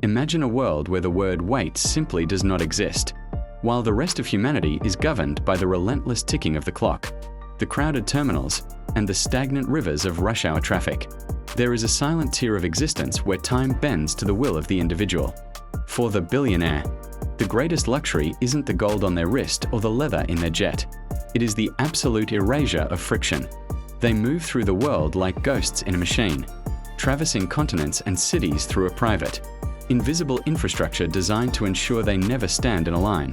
Imagine a world where the word wait simply does not exist, while the rest of humanity is governed by the relentless ticking of the clock, the crowded terminals, and the stagnant rivers of rush hour traffic. There is a silent tier of existence where time bends to the will of the individual. For the billionaire, the greatest luxury isn't the gold on their wrist or the leather in their jet. It is the absolute erasure of friction. They move through the world like ghosts in a machine, traversing continents and cities through a private, invisible infrastructure designed to ensure they never stand in a line,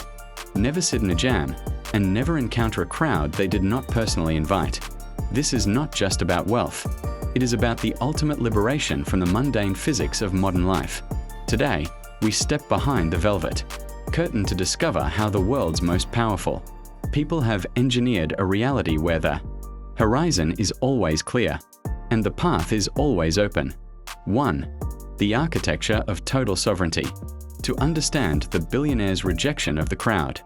never sit in a jam, and never encounter a crowd they did not personally invite. This is not just about wealth. It is about the ultimate liberation from the mundane physics of modern life. Today, we step behind the velvet curtain to discover how the world's most powerful people have engineered a reality where the horizon is always clear and the path is always open. 1. The architecture of total sovereignty. To understand the billionaire's rejection of the crowd,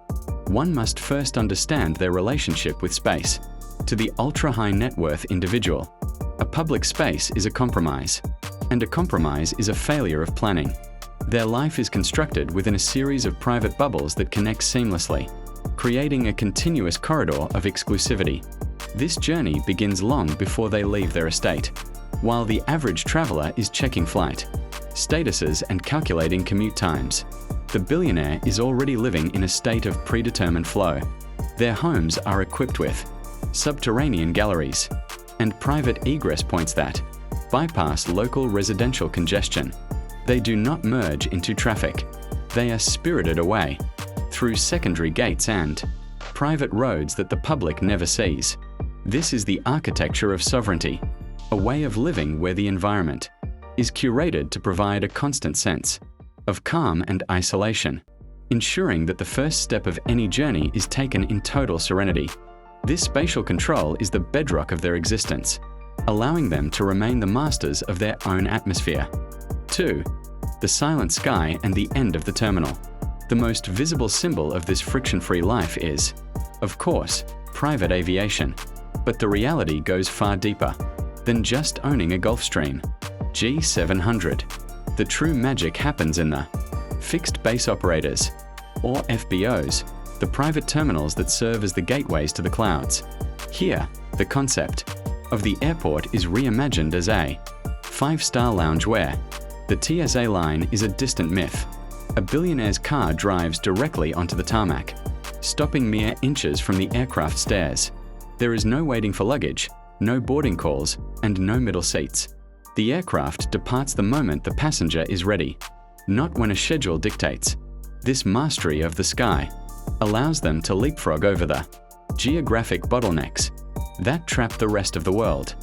one must first understand their relationship with space. To the ultra-high net worth individual, a public space is a compromise, and a compromise is a failure of planning. Their life is constructed within a series of private bubbles that connect seamlessly, creating a continuous corridor of exclusivity. This journey begins long before they leave their estate, while the average traveler is checking flight statuses and calculating commute times. The billionaire is already living in a state of predetermined flow. Their homes are equipped with subterranean galleries and private egress points that bypass local residential congestion. They do not merge into traffic. They are spirited away through secondary gates and private roads that the public never sees. This is the architecture of sovereignty, a way of living where the environment is curated to provide a constant sense of calm and isolation, ensuring that the first step of any journey is taken in total serenity. This spatial control is the bedrock of their existence, allowing them to remain the masters of their own atmosphere. 2. The silent sky and the end of the terminal. The most visible symbol of this friction-free life is, of course, private aviation. But the reality goes far deeper than just owning a Gulfstream G700. The true magic happens in the fixed base operators, or FBOs, the private terminals that serve as the gateways to the clouds. Here, the concept of the airport is reimagined as a five-star lounge where the TSA line is a distant myth. A billionaire's car drives directly onto the tarmac, stopping mere inches from the aircraft stairs. There is no waiting for luggage, no boarding calls, and no middle seats. The aircraft departs the moment the passenger is ready, not when a schedule dictates. This mastery of the sky allows them to leapfrog over the geographic bottlenecks that trap the rest of the world.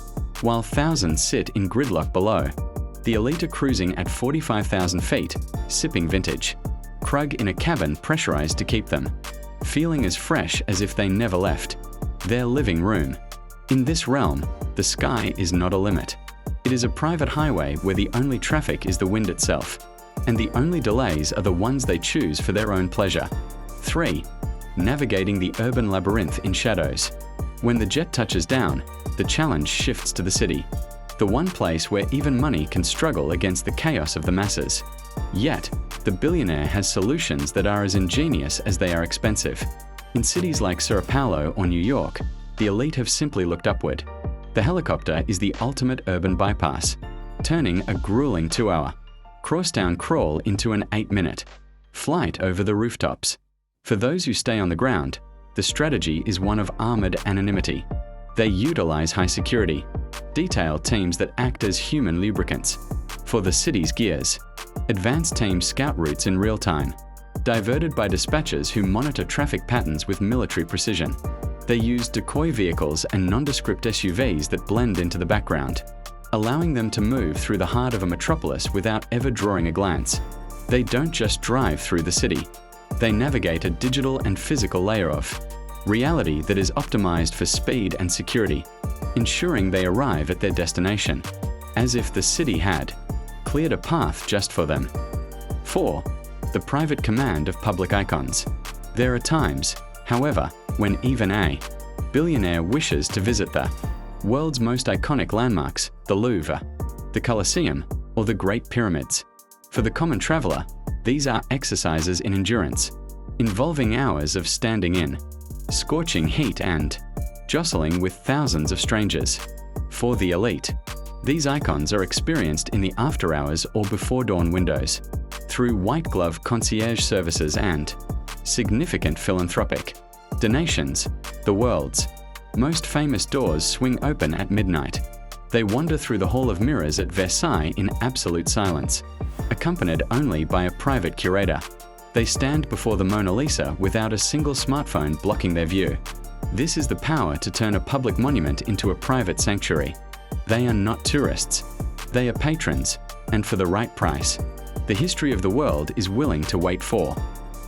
While thousands sit in gridlock below, the elite are cruising at 45,000 feet, sipping vintage Krug in a cabin pressurized to keep them feeling as fresh as if they never left their living room. In this realm, the sky is not a limit. It is a private highway where the only traffic is the wind itself, and the only delays are the ones they choose for their own pleasure. 3. Navigating the urban labyrinth in shadows. When the jet touches down, the challenge shifts to the city, the one place where even money can struggle against the chaos of the masses. Yet, the billionaire has solutions that are as ingenious as they are expensive. In cities like Sao Paulo or New York, the elite have simply looked upward. The helicopter is the ultimate urban bypass, turning a grueling 2-hour crosstown crawl into an 8-minute flight over the rooftops. For those who stay on the ground, the strategy is one of armored anonymity. They utilize high security, detailed teams that act as human lubricants for the city's gears. Advanced teams scout routes in real time, diverted by dispatchers who monitor traffic patterns with military precision. They use decoy vehicles and nondescript SUVs that blend into the background, allowing them to move through the heart of a metropolis without ever drawing a glance. They don't just drive through the city. They navigate a digital and physical layer of reality that is optimized for speed and security, ensuring they arrive at their destination as if the city had cleared a path just for them. 4. The private command of public icons. There are times, however, when even a billionaire wishes to visit the world's most iconic landmarks, the Louvre, the Colosseum, or the Great Pyramids. For the common traveler, these are exercises in endurance, involving hours of standing in, scorching heat and jostling with thousands of strangers. For the elite, these icons are experienced in the after hours or before dawn windows, through white-glove concierge services and significant philanthropic donations. The world's most famous doors swing open at midnight. They wander through the Hall of Mirrors at Versailles in absolute silence, accompanied only by a private curator. They stand before the Mona Lisa without a single smartphone blocking their view. This is the power to turn a public monument into a private sanctuary. They are not tourists. They are patrons, and for the right price. The history of the world is willing to wait for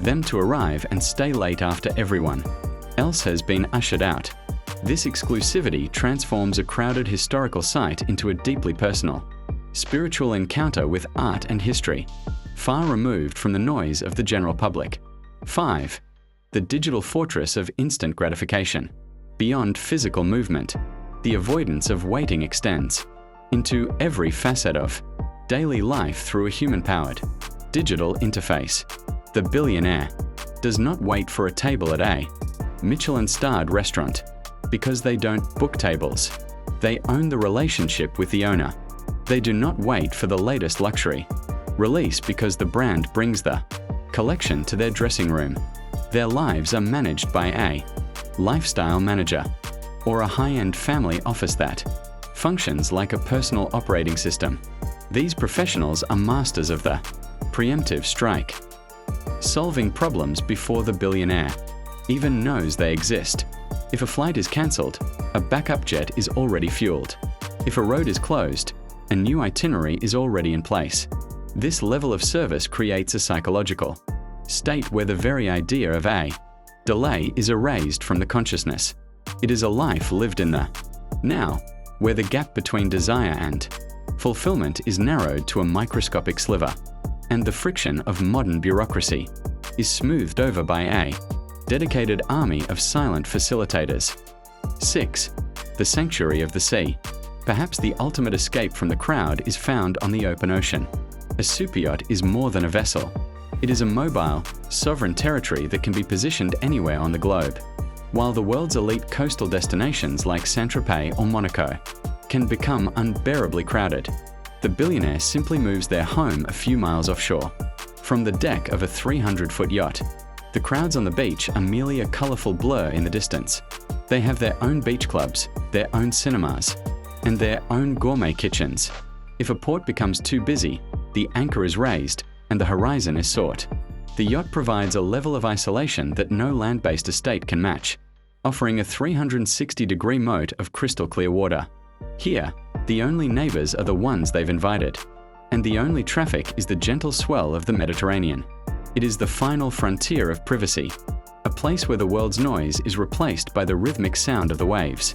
them to arrive and stay late after everyone else has been ushered out. This exclusivity transforms a crowded historical site into a deeply personal, spiritual encounter with art and history, far removed from the noise of the general public. 5. The digital fortress of instant gratification. Beyond physical movement, the avoidance of waiting extends into every facet of daily life through a human-powered digital interface. The billionaire does not wait for a table at a Michelin-starred restaurant because they don't book tables. They own the relationship with the owner. They do not wait for the latest luxury release because the brand brings the collection to their dressing room. Their lives are managed by a lifestyle manager or a high-end family office that functions like a personal operating system. These professionals are masters of the preemptive strike, solving problems before the billionaire even knows they exist. If a flight is cancelled, a backup jet is already fueled. If a road is closed, a new itinerary is already in place. This level of service creates a psychological state where the very idea of a delay is erased from the consciousness. It is a life lived in the now, where the gap between desire and fulfillment is narrowed to a microscopic sliver, and the friction of modern bureaucracy is smoothed over by a dedicated army of silent facilitators. 6. The sanctuary of the sea. Perhaps the ultimate escape from the crowd is found on the open ocean. A superyacht is more than a vessel. It is a mobile, sovereign territory that can be positioned anywhere on the globe. While the world's elite coastal destinations like Saint-Tropez or Monaco can become unbearably crowded, the billionaire simply moves their home a few miles offshore. From the deck of a 300-foot yacht, the crowds on the beach are merely a colorful blur in the distance. They have their own beach clubs, their own cinemas, and their own gourmet kitchens. If a port becomes too busy, the anchor is raised and the horizon is sought. The yacht provides a level of isolation that no land-based estate can match, offering a 360-degree moat of crystal clear water. Here, the only neighbors are the ones they've invited, and the only traffic is the gentle swell of the Mediterranean. It is the final frontier of privacy, a place where the world's noise is replaced by the rhythmic sound of the waves,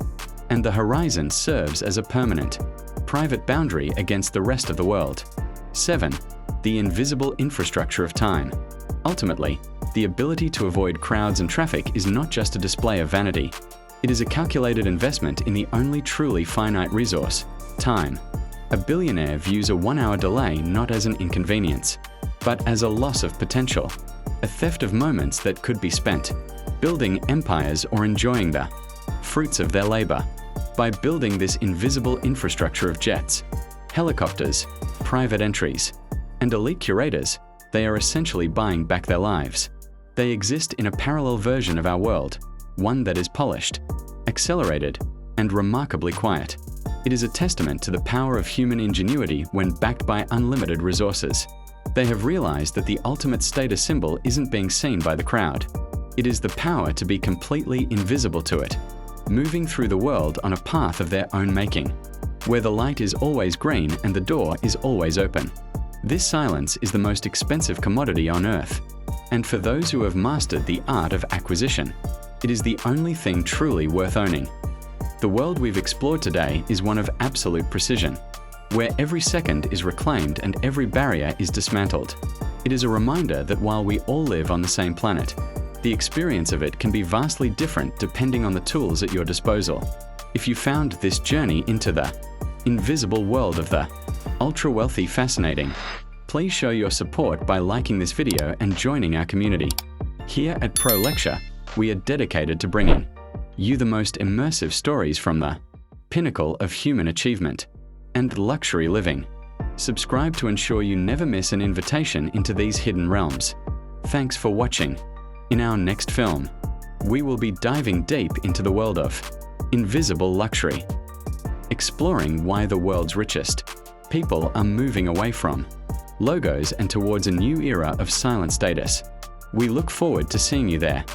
and the horizon serves as a permanent, private boundary against the rest of the world. 7. The invisible infrastructure of time. Ultimately, the ability to avoid crowds and traffic is not just a display of vanity. It is a calculated investment in the only truly finite resource, time. A billionaire views a 1-hour delay not as an inconvenience, but as a loss of potential, a theft of moments that could be spent building empires or enjoying the fruits of their labor. By building this invisible infrastructure of jets, helicopters, private entries, and elite curators, they are essentially buying back their lives. They exist in a parallel version of our world, one that is polished, accelerated, and remarkably quiet. It is a testament to the power of human ingenuity when backed by unlimited resources. They have realized that the ultimate status symbol isn't being seen by the crowd. It is the power to be completely invisible to it, moving through the world on a path of their own making, where the light is always green and the door is always open. This silence is the most expensive commodity on earth, and for those who have mastered the art of acquisition, it is the only thing truly worth owning. The world we've explored today is one of absolute precision, where every second is reclaimed and every barrier is dismantled. It is a reminder that while we all live on the same planet, the experience of it can be vastly different depending on the tools at your disposal. If you found this journey into the invisible world of the ultra-wealthy fascinating, Please show your support by liking this video and joining our community. Here at Pro Lecture, we are dedicated to bringing you the most immersive stories from the pinnacle of human achievement and luxury living. Subscribe to ensure you never miss an invitation into these hidden realms. Thanks for watching. In our next film, we will be diving deep into the world of invisible luxury, exploring why the world's richest people are moving away from logos and towards a new era of silent status. We look forward to seeing you there.